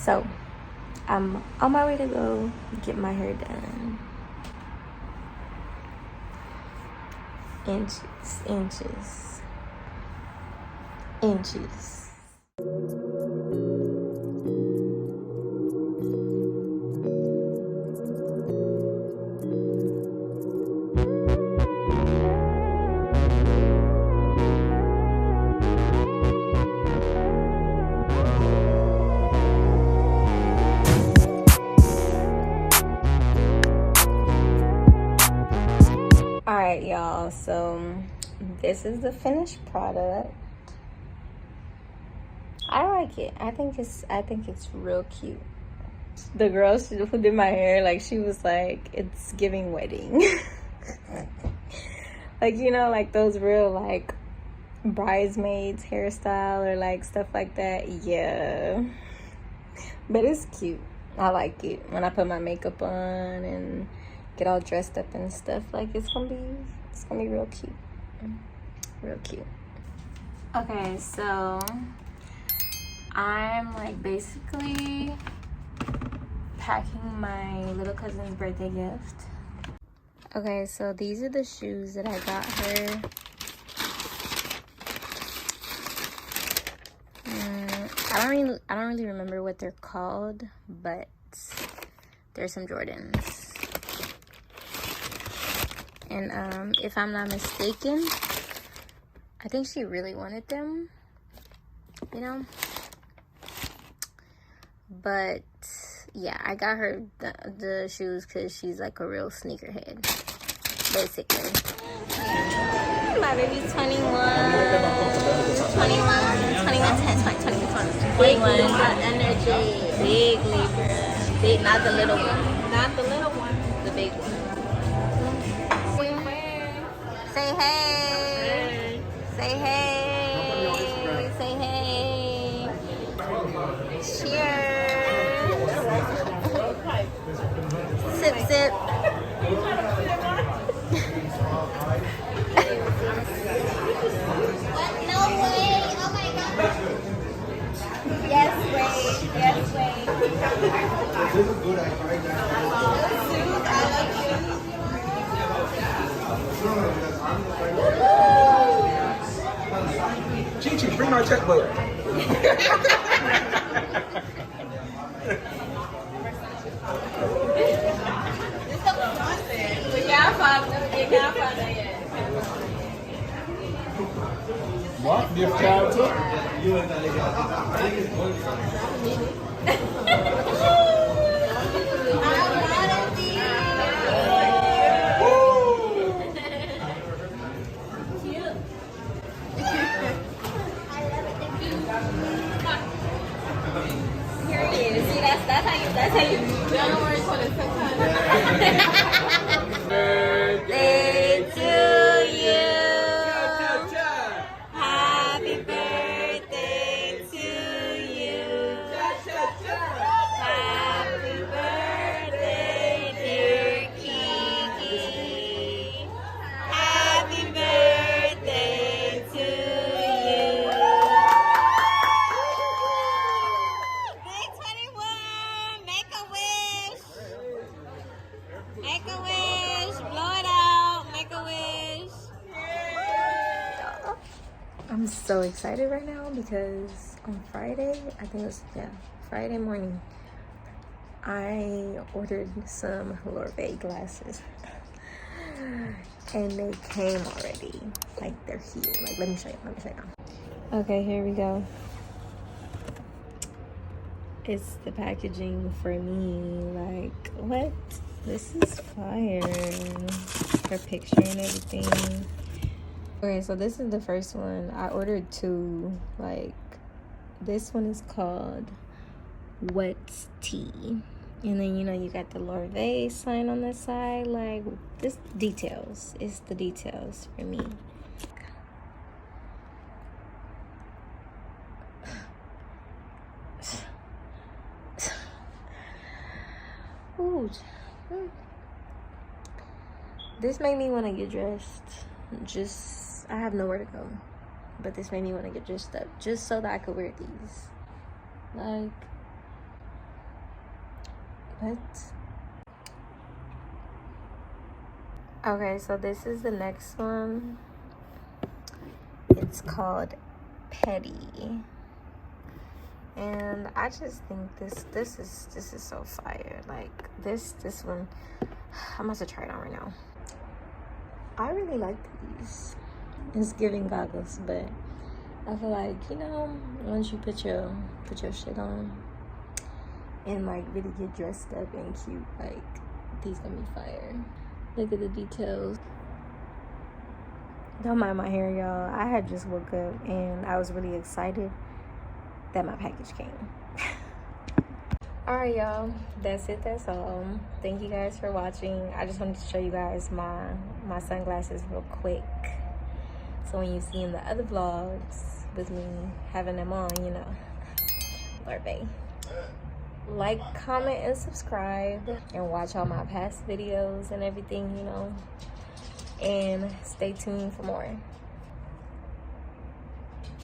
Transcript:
So I'm on my way to go get my hair done. Inches. Alright, y'all, so this is the finished product. I like it. I think it's real cute. The girl who did my hair, like, she was like, it's giving wedding. Like, you know, like those real like bridesmaids hairstyle or like stuff like that. Yeah, but it's cute. I like it when I put my makeup on and get all dressed up and stuff. Like, it's gonna be real cute. Okay, so I'm like basically packing my little cousin's birthday gift. Okay, so these are the shoes that I got her. I don't really remember what they're called, but they're some Jordans. And if I'm not mistaken, I think she really wanted them, you know. But yeah, I got her the shoes because she's like a real sneakerhead, basically. My baby's 21. 21. Got energy. Big Libra. Big, not the little one. Not the little one. The big one. Say hey. Say hey. Say hey. Cheers. Sip, sip. No way. Oh my God. Yes, wait. Yes, wait. Chi, bring our checkbook. What? Gift card too? That's how you don't worry for the birthday to you. Happy birthday to you. Happy birthday, dear Kiki. Happy birthday to you. Day 21, make a wish. Make a wish, blow it out, make a wish. I'm so excited right now because on Friday, I think it was, Friday morning, I ordered some Lorvae glasses. And they came already. Like, they're here. Like, let me show you. Okay, here we go. It's the packaging for me. Like, what? This is fire. Her picture and everything. Okay, so this is the first one. I ordered two. Like, this one is called Wet Tea. And then, you know, you got the Lorvae sign on the side. Like, this details. It's the details for me. Ooh. This made me want to get dressed. I have nowhere to go. But this made me want to get dressed up just so that I could wear these. Like, What? Okay, so this is the next one. It's called Petty. And I just think this is so fire. Like this one, I'm about to try it on right now. I really like these. It's giving goggles, but I feel like, you know, once you put your shit on and like really get dressed up and cute, like these gonna be fire. Look at the details. Don't mind my hair, y'all. I had just woke up and I was really excited that my package came. All right, y'all, that's it. That's all. Thank you guys for watching. I just wanted to show you guys my sunglasses real quick, so when you see in the other vlogs with me having them on, you know, Lorvae. Like, comment, and subscribe, and watch all my past videos and everything, you know, and stay tuned for more.